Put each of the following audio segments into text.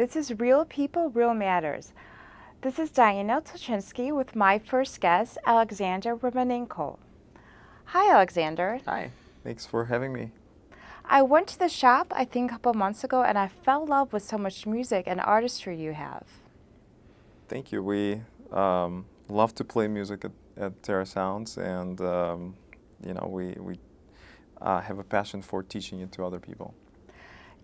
This is Real People, Real Matters. This is Diana Tulchinsky with my first guest, Aleks Romanenko. Hi, Alexander. Hi, thanks for having me. I went to the shop, I think, a couple months ago, and I fell in love with so much music and artistry you have. Thank you. We love to play music at Terra Sounds, and we have a passion for teaching it to other people.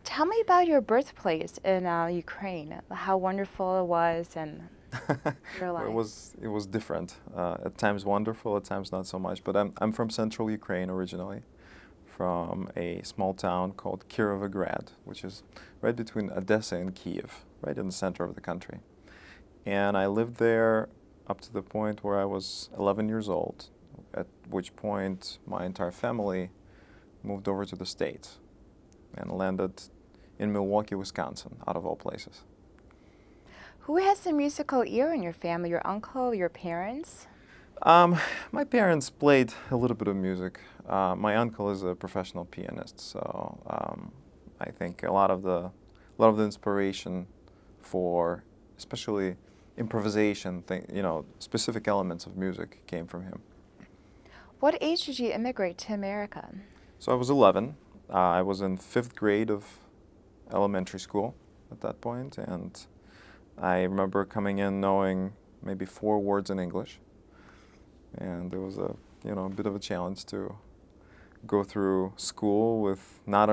Tell me about your birthplace in Ukraine, how wonderful it was and your life. Well, it was different. At times wonderful, at times not so much. But I'm from central Ukraine originally, from a small town called Kirovograd, which is right between Odessa and Kiev, right in the center of the country. And I lived there up to the point where I was 11 years old, at which point my entire family moved over to the States and landed in Milwaukee, Wisconsin, out of all places. Who has a musical ear in your family? Your uncle, your parents? My parents played a little bit of music. My uncle is a professional pianist, so I think a lot of the inspiration for, especially improvisation, specific elements of music came from him. What age did you immigrate to America? So I was 11. I was in 5th grade of elementary school at that point, and I remember coming in knowing maybe 4 words in English, and it was a bit of a challenge to go through school with not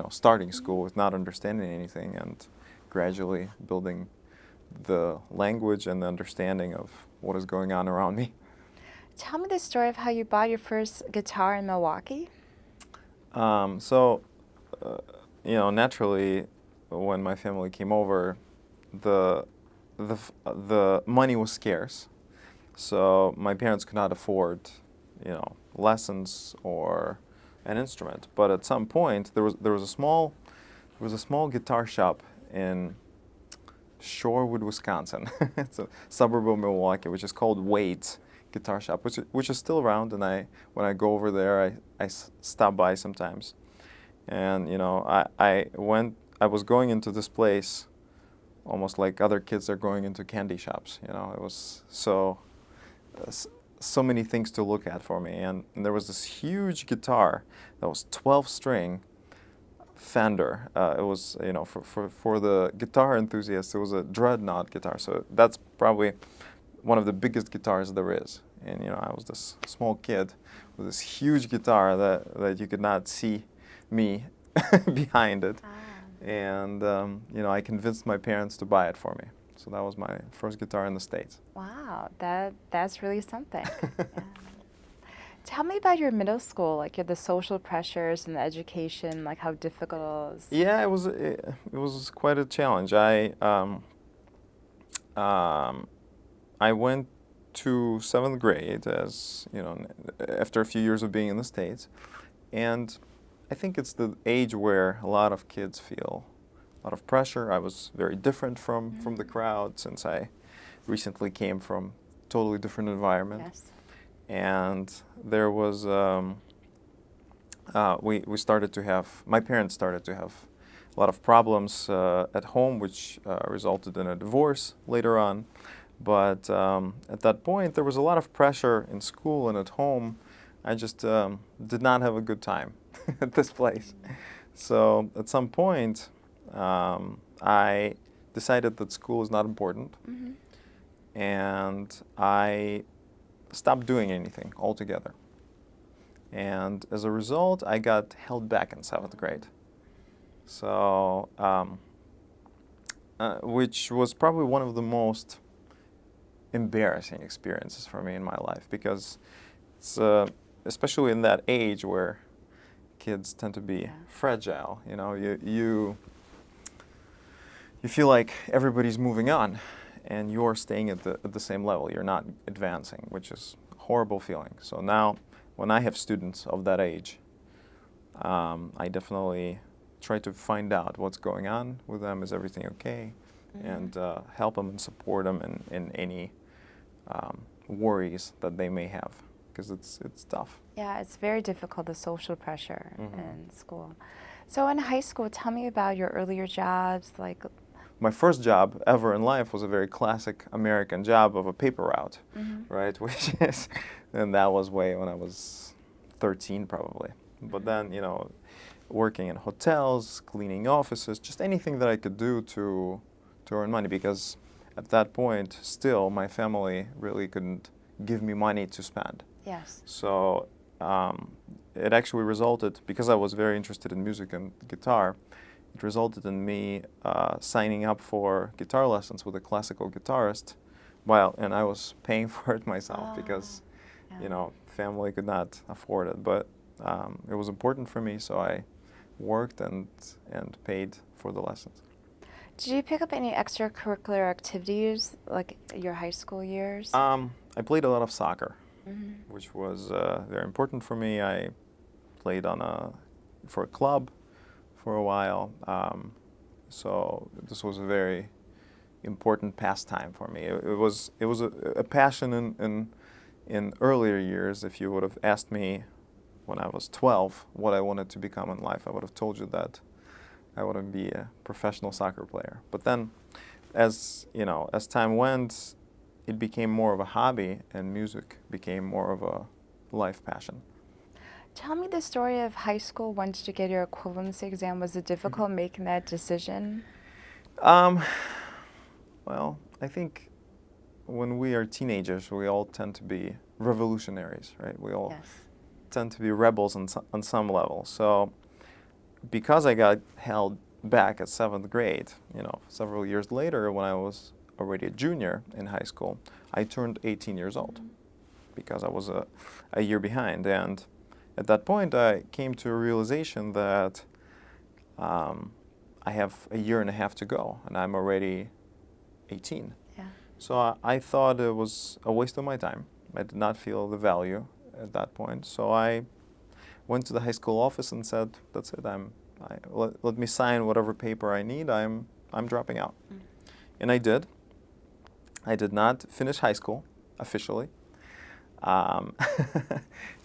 starting school with not understanding anything, and gradually building the language and the understanding of what is going on around me. Tell me the story of how you bought your first guitar in Milwaukee. Naturally, when my family came over, the money was scarce, so my parents could not afford, lessons or an instrument. But at some point, there was a small guitar shop in Shorewood, Wisconsin. It's a suburb of Milwaukee, which is called Wade's Guitar Shop, which is still around. And when I go over there, I stop by sometimes. And I was going into this place almost like other kids are going into candy shops. It was so many things to look at for me. And there was this huge guitar that was 12-string Fender. It was, for the guitar enthusiasts, it was a dreadnought guitar. So that's probably one of the biggest guitars there is. And I was this small kid with this huge guitar that you could not see me behind it. And I convinced my parents to buy it for me. So that was my first guitar in the States. Wow, that's really something. Yeah. Tell me about your middle school, like the social pressures and the education, like how difficult it was. Yeah, it was quite a challenge. I went to 7th grade, as after a few years of being in the States, and I think it's the age where a lot of kids feel a lot of pressure. I was very different from the crowd, since I recently came from a totally different environment. Yes. And there was, my parents started to have a lot of problems at home, which resulted in a divorce later on. But at that point, there was a lot of pressure in school and at home. I just did not have a good time at this place. So at some point, I decided that school is not important. Mm-hmm. And I stopped doing anything altogether. And as a result, I got held back in 7th grade. So, which was probably one of the most embarrassing experiences for me in my life, because it's especially in that age where kids tend to be fragile. You feel like everybody's moving on, and you're staying at the same level. You're not advancing, which is a horrible feeling. So now, when I have students of that age, I definitely try to find out what's going on with them. Is everything okay? Mm-hmm. And help them and support them in any worries that they may have, because it's tough. Yeah, it's very difficult, the social pressure in school. So in high school, tell me about your earlier jobs, like my first job ever in life was a very classic American job of a paper route, right? Which is, and that was way when I was 13 probably. But then, you know, working in hotels, cleaning offices, just anything that I could do to earn money, because at that point, still, my family really couldn't give me money to spend. Yes. So it actually resulted, because I was very interested in music and guitar, it resulted in me signing up for guitar lessons with a classical guitarist, and I was paying for it myself because, you know, family could not afford it. But it was important for me, so I worked and paid for the lessons. Did you pick up any extracurricular activities like your high school years? I played a lot of soccer, which was very important for me. I played for a club for a while, so this was a very important pastime for me. It was a passion in earlier years. If you would have asked me when I was 12 what I wanted to become in life, I would have told you that I want to be a professional soccer player. But then, as you know, as time went, it became more of a hobby, and music became more of a life passion. Tell me the story of high school. When did you get your equivalency exam? Was it difficult making that decision? Well, I think when we are teenagers, we all tend to be revolutionaries, right? We all tend to be rebels on some level. So because I got held back at 7th grade, you know, several years later when I was already a junior in high school, I turned 18 years old because I was a year behind. And at that point, I came to a realization that I have a year and a half to go, and I'm already 18. Yeah. So I thought it was a waste of my time. I did not feel the value at that point. So I went to the high school office and said, "That's it. Let me sign whatever paper I need. I'm dropping out." And I did. I did not finish high school officially,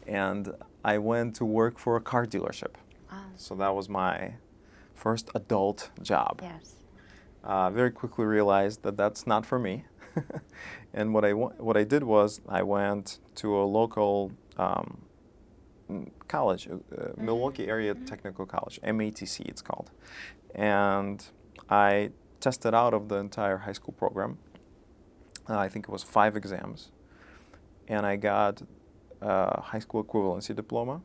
and I went to work for a car dealership. So that was my first adult job. Yes. Very quickly realized that that's not for me. And what I did was I went to a local college, Milwaukee Area Technical College, MATC it's called. And I tested out of the entire high school program. I think it was 5 exams. And I got a high school equivalency diploma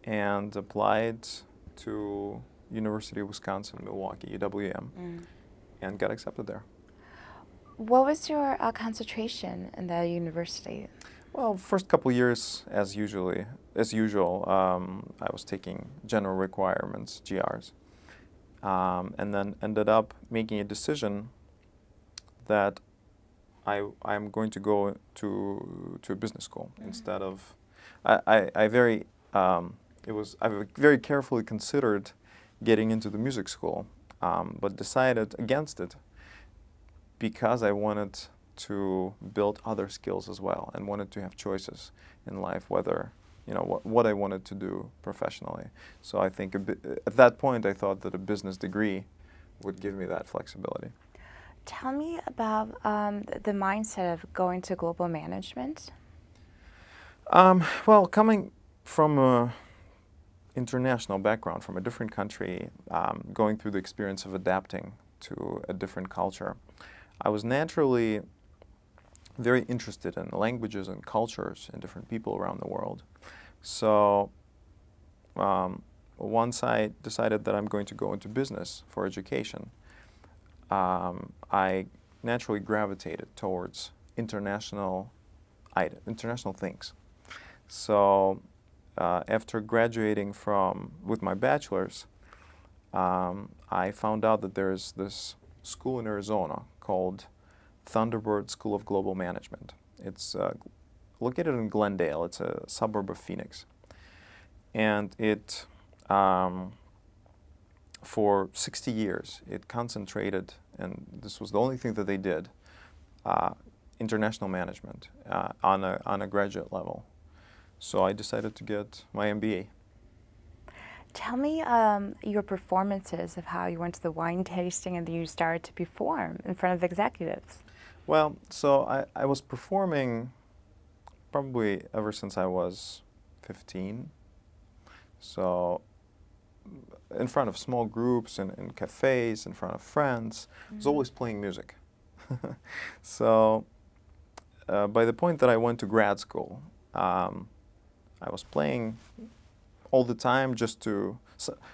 and applied to University of Wisconsin-Milwaukee, UWM, and got accepted there. What was your concentration in the university? Well, first couple years, as usual, I was taking general requirements, GRs, and then ended up making a decision that I'm going to go to a business school instead of. I very carefully considered getting into the music school, but decided against it because I wanted to build other skills as well and wanted to have choices in life, whether, you know, what I wanted to do professionally. So I think at that point I thought that a business degree would give me that flexibility. Tell me about the mindset of going to global management. Well, coming from an international background, from a different country, going through the experience of adapting to a different culture, I was naturally very interested in languages and cultures and different people around the world. So once I decided that I'm going to go into business for education, I naturally gravitated towards international things. So after graduating with my bachelor's, I found out that there's this school in Arizona called Thunderbird School of Global Management. It's located in Glendale. It's a suburb of Phoenix. And it, for 60 years, it concentrated, and this was the only thing that they did, international management on a graduate level. So I decided to get my MBA. Tell me your performances of how you went to the wine tasting and then you started to perform in front of executives. Well, so I was performing probably ever since I was 15. So in front of small groups, in cafes, in front of friends. I was always playing music. So by the point that I went to grad school, I was playing all the time just to,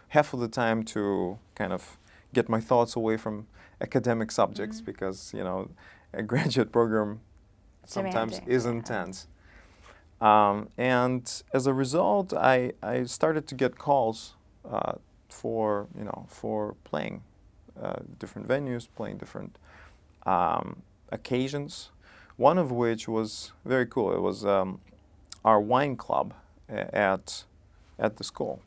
half of the time to kind of get my thoughts away from academic subjects because, you know, a graduate program sometimes Demanding, is yeah. intense. And as a result, I started to get calls for, you know, for playing different venues, playing different occasions. One of which was very cool. It was our wine club at the school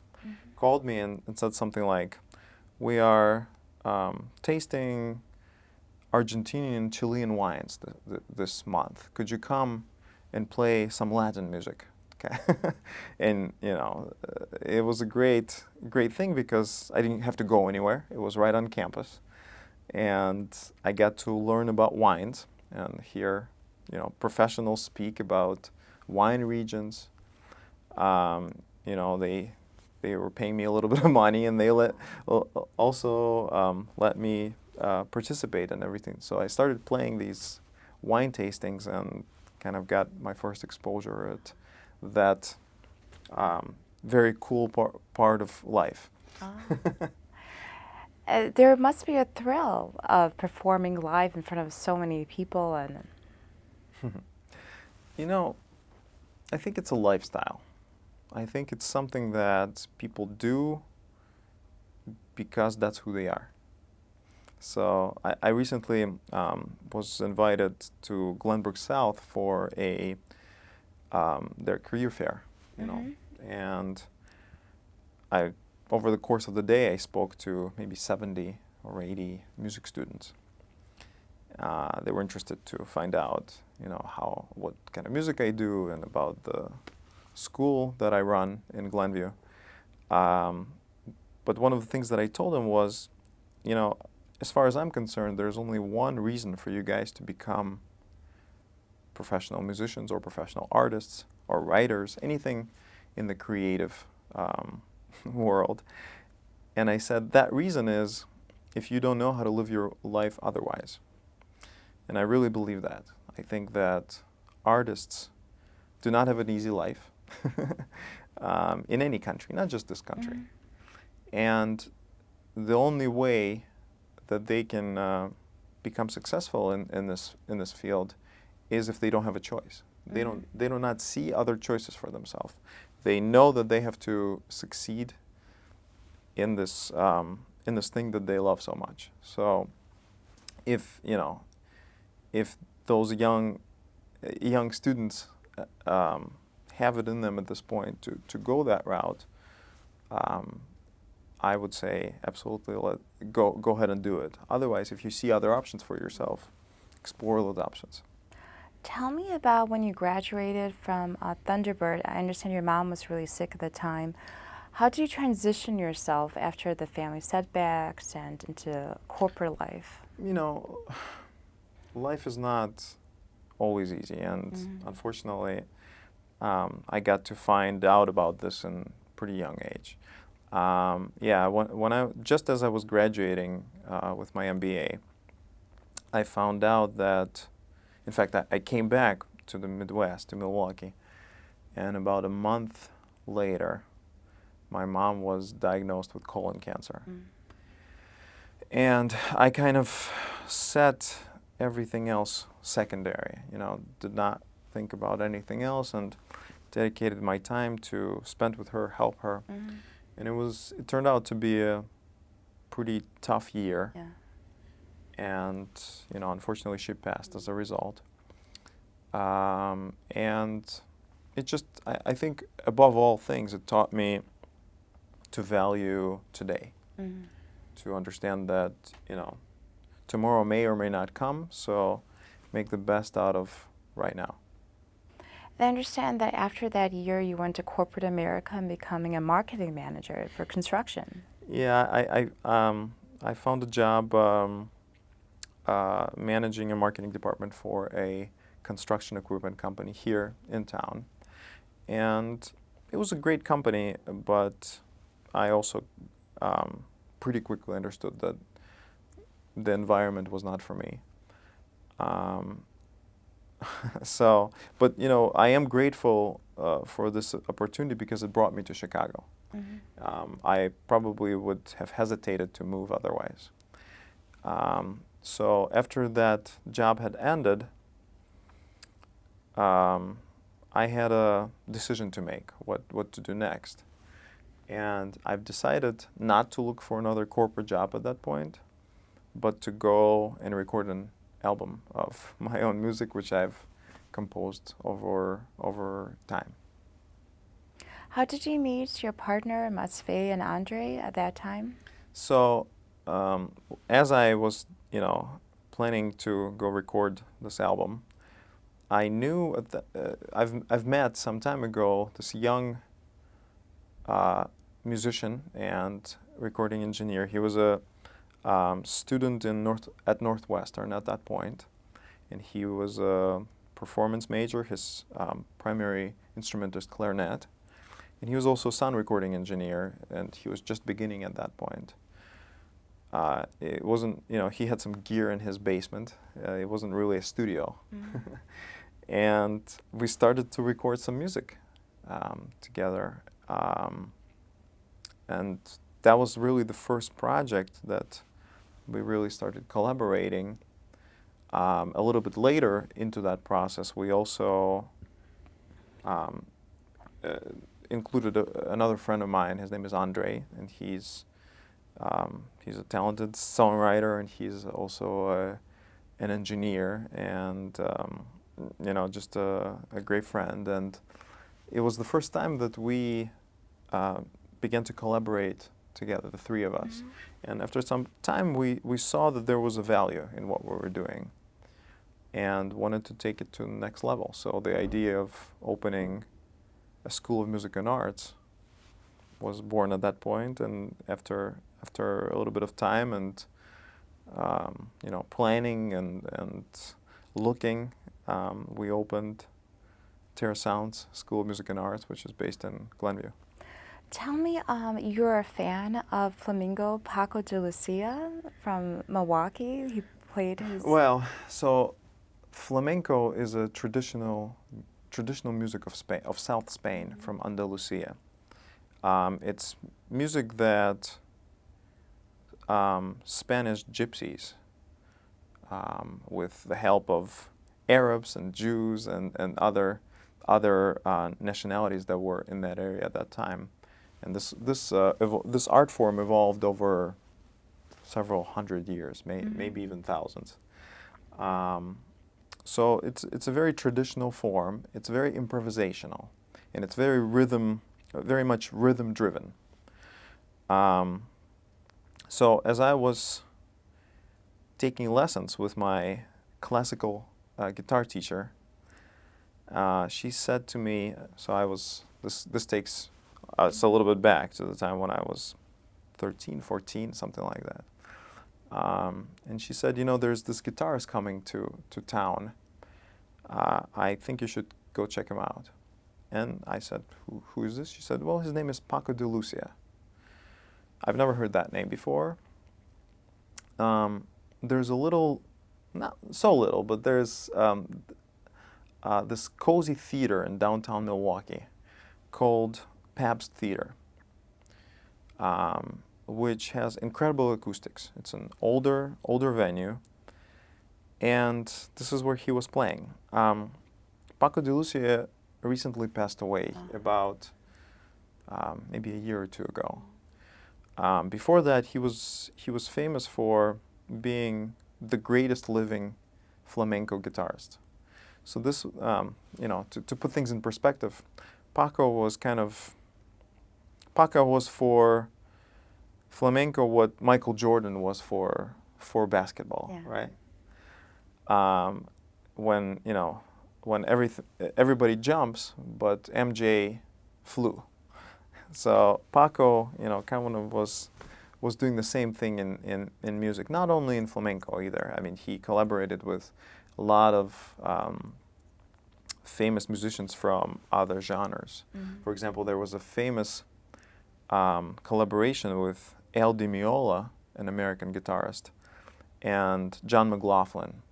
called me and said something like, "We are tasting Argentinian and Chilean wines this month. Could you come and play some Latin music?" Okay. And you know, it was a great thing because I didn't have to go anywhere. It was right on campus, and I got to learn about wines and hear, you know, professionals speak about wine regions. You know, they were paying me a little bit of money, and they also let me participate in everything. So I started playing these wine tastings and kind of got my first exposure at that very cool part of life. There must be a thrill of performing live in front of so many people and You know, I think it's a lifestyle. I think it's something that people do because that's who they are. So I recently was invited to Glenbrook South for their career fair, you know, and over the course of the day I spoke to maybe 70 or 80 music students. They were interested to find out, you know, what kind of music I do and about the school that I run in Glenview. But one of the things that I told them was, you know, as far as I'm concerned, there's only one reason for you guys to become professional musicians or professional artists or writers, anything in the creative world. And I said that reason is if you don't know how to live your life otherwise. And I really believe that. I think that artists do not have an easy life in any country, not just this country. And the only way that they can become successful in this field is if they don't have a choice. They do not see other choices for themselves. They know that they have to succeed in this thing that they love so much. So if those young students have it in them at this point to go that route, I would say absolutely go ahead and do it. Otherwise, if you see other options for yourself, explore those options. Tell me about when you graduated from Thunderbird. I understand your mom was really sick at the time. How did you transition yourself after the family setbacks and into corporate life? You know, life is not always easy, and unfortunately, I got to find out about this in a pretty young age. Yeah, just as I was graduating with my MBA, I found out that, in fact, I came back to the Midwest, to Milwaukee, and about a month later, my mom was diagnosed with colon cancer. And I kind of set everything else secondary, you know, did not think about anything else and dedicated my time to spend with her, help her. And it turned out to be a pretty tough year. Yeah. And, you know, unfortunately she passed as a result. And it just, I think above all things, it taught me to value today. To understand that, you know, tomorrow may or may not come, so make the best out of right now. I understand that after that year, you went to corporate America and becoming a marketing manager for construction. Yeah, I found a job managing a marketing department for a construction equipment company here in town. And it was a great company, but I also pretty quickly understood that the environment was not for me. Um, so, but you know, I am grateful for this opportunity because it brought me to Chicago. I probably would have hesitated to move otherwise. So after that job had ended, I had a decision to make, what to do next. And I've decided not to look for another corporate job at that point, but to go and record an album of my own music, which I've composed over time. How did you meet your partner, Matvey and Andre, at that time? So as I was, planning to go record this album, I knew I've met some time ago this young musician and recording engineer. He was a student at Northwestern at that point, and he was a performance major. His primary instrument is clarinet, and he was also a sound recording engineer, and he was just beginning at that point. It wasn't, he had some gear in his basement. It wasn't really a studio. And we started to record some music together. And that was really the first project that we really started collaborating. A little bit later into that process, we also included another friend of mine. His name is Andre, and he's a talented songwriter, and he's also an engineer, and just a great friend. And it was the first time that we began to collaborate together, the three of us. And after some time, we saw that there was a value in what we were doing and wanted to take it to the next level. So the idea of opening a School of Music and Arts was born at that point. And after a little bit of time and planning and looking, we opened Terra Sounds School of Music and Arts, which is based in Glenview. Tell me, you're a fan of flamenco Paco de Lucia from Milwaukee. He played his... Well, so flamenco is a traditional music of Spain, of South Spain, from Andalusia. It's music that Spanish gypsies, with the help of Arabs and Jews and other nationalities that were in that area at that time. And this art form evolved over several hundred years, maybe even thousands. So it's a very traditional form. It's very improvisational, and it's very much rhythm driven. So as I was taking lessons with my classical guitar teacher, she said to me, this takes us a little bit back to the time when I was 13, 14, something like that. And she said, there's this guitarist coming to town. I think you should go check him out. And I said, who is this? She said, well, his name is Paco de Lucia. I've never heard that name before. There's a little, not so little, but there's this cozy theater in downtown Milwaukee called Pabst Theater, which has incredible acoustics. It's an older venue, and this is where he was playing. Paco de Lucia recently passed away about maybe a year or two ago. Before that, he was famous for being the greatest living flamenco guitarist. So this, to put things in perspective, Paco was for flamenco what Michael Jordan was for basketball, Yeah. right? When when everybody jumps, but MJ flew. So Paco, kind of was doing the same thing in music, not only in flamenco either. I mean, he collaborated with a lot of famous musicians from other genres. Mm-hmm. For example, there was a famous collaboration with Al Di Meola, an American guitarist, and John McLaughlin,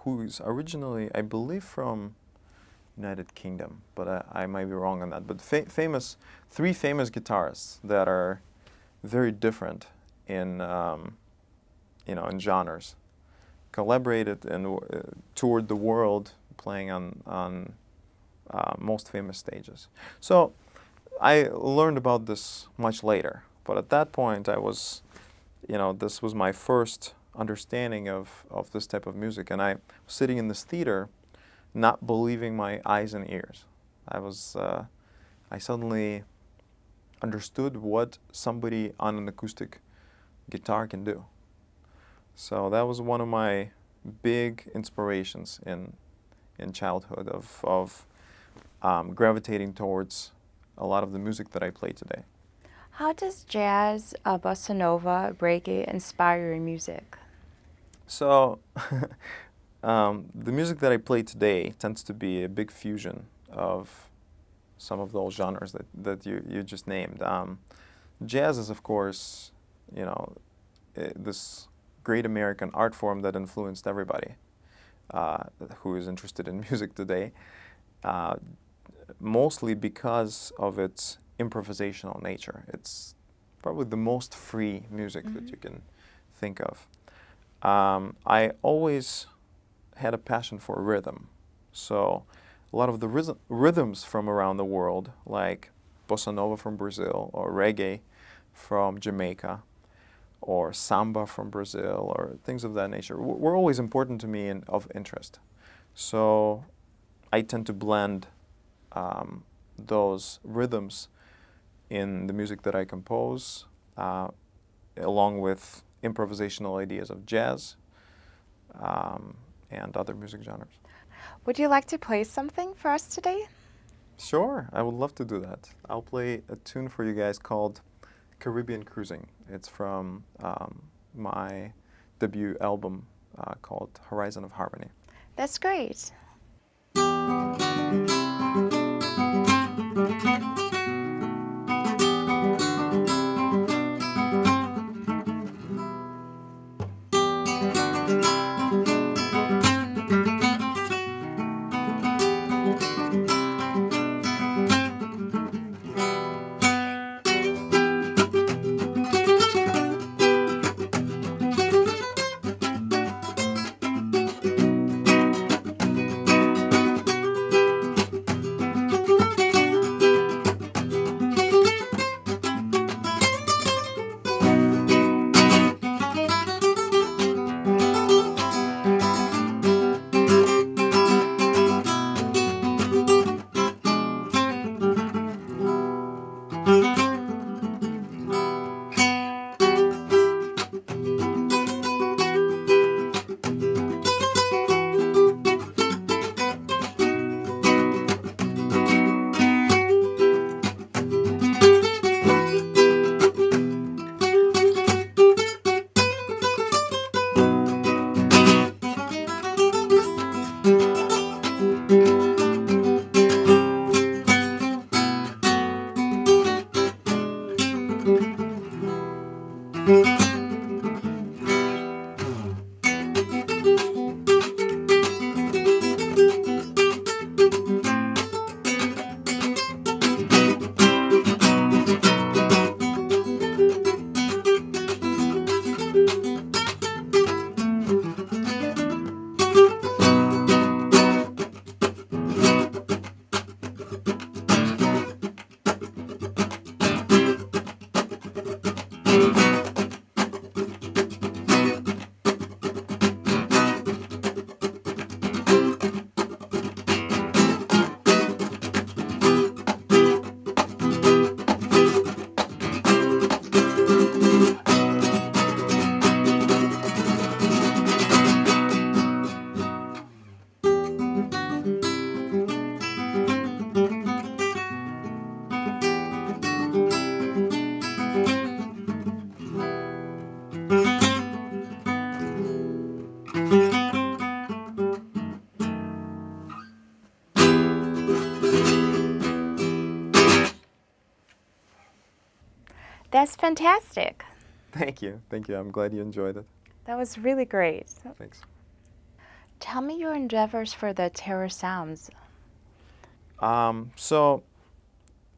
who is originally, I believe, from United Kingdom, but I might be wrong on that. But three famous guitarists that are very different in in genres, collaborated and toured the world, playing on most famous stages. So I learned about this much later, but at that point I was, this was my first understanding of this type of music, and I was sitting in this theater, not believing my eyes and ears. I suddenly understood what somebody on an acoustic guitar can do. So that was one of my big inspirations in childhood of gravitating towards a lot of the music that I play today. How does jazz, bossa nova, reggae inspire your music? So the music that I play today tends to be a big fusion of some of those genres that you just named. Jazz is, of course, this great American art form that influenced everybody who is interested in music today, mostly because of its improvisational nature. It's probably the most free music that you can think of. I always had a passion for rhythm, so a lot of the rhythms from around the world, like bossa nova from Brazil, or reggae from Jamaica, or samba from Brazil, or things of that nature, were always important to me and of interest. So I tend to blend those rhythms in the music that I compose, along with improvisational ideas of jazz and other music genres. Would you like to play something for us today? Sure, I would love to do that. I'll play a tune for you guys called Caribbean Cruising. It's from my debut album called Horizon of Harmony. That's great. That's fantastic. Thank you. Thank you. I'm glad you enjoyed it. That was really great. Thanks. Tell me your endeavors for the Terror Sounds. So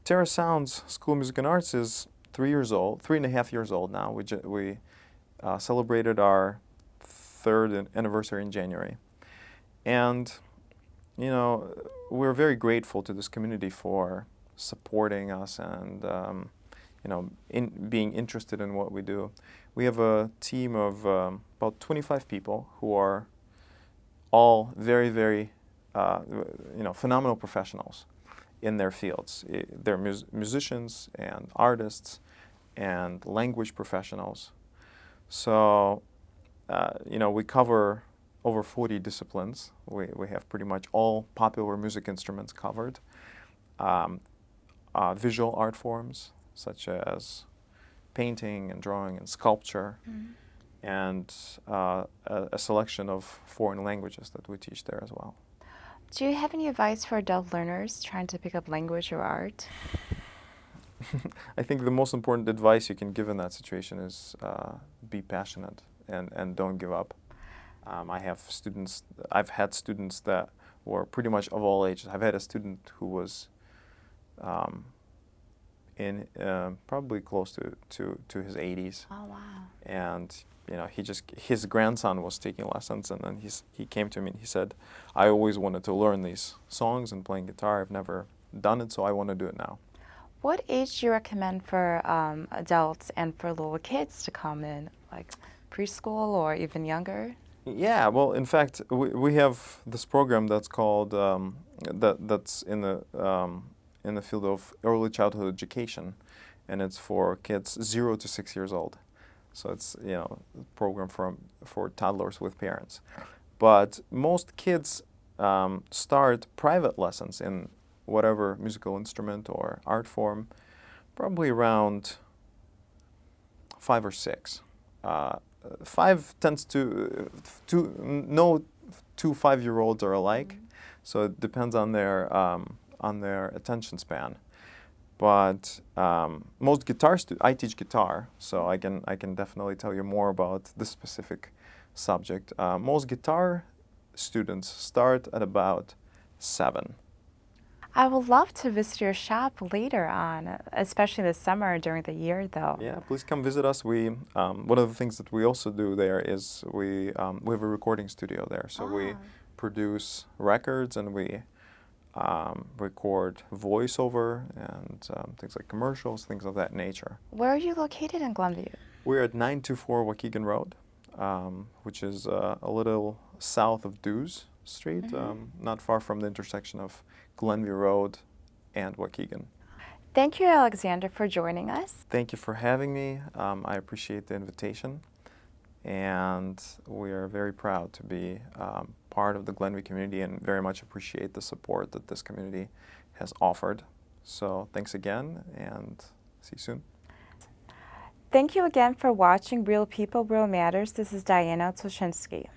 Terra Sounds School of Music and Arts is 3 years old, 3.5 years old now. We celebrated our third anniversary in January. And, you know, we're very grateful to this community for supporting us and, you know, being interested in what we do. We have a team of about 25 people who are all very, very, you know, phenomenal professionals in their fields. They're musicians and artists and language professionals. So, you know, we cover over 40 disciplines. We have pretty much all popular music instruments covered. Visual art forms such as painting and drawing and sculpture, and a selection of foreign languages that we teach there as well. Do you have any advice for adult learners trying to pick up language or art? I think the most important advice you can give in that situation is be passionate and don't give up. I've had students that were pretty much of all ages. I've had a student who was in probably close to his 80s. Oh, wow. And you know, his grandson was taking lessons, and then he came to me and he said, I always wanted to learn these songs and playing guitar. I've never done it, so I want to do it now. What age do you recommend for adults and for little kids to come in, like preschool or even younger? Yeah, well, in fact, we have this program that's called that's in the field of early childhood education, and it's for kids 0 to 6 years old. So it's, you know, a program for toddlers with parents. But most kids start private lessons in whatever musical instrument or art form, probably around 5 or 6. 5 tends to no 2 5-year-olds are alike, so it depends on their attention span. But most guitar I teach guitar, so I can definitely tell you more about this specific subject. Most guitar students start at about 7. I would love to visit your shop later on, especially this summer during the year, though. Yeah, please come visit us. One of the things that we also do there is we have a recording studio there, so we produce records and we record voiceover and things like commercials, things of that nature. Where are you located in Glenview? We're at 924 Waukegan Road, which is a little south of Dews Street, not far from the intersection of Glenview Road and Waukegan. Thank you, Alexander, for joining us. Thank you for having me. I appreciate the invitation, and we are very proud to be part of the Glenview community and very much appreciate the support that this community has offered. So thanks again, and see you soon. Thank you again for watching Real People, Real Matters. This is Diana Tulchinsky.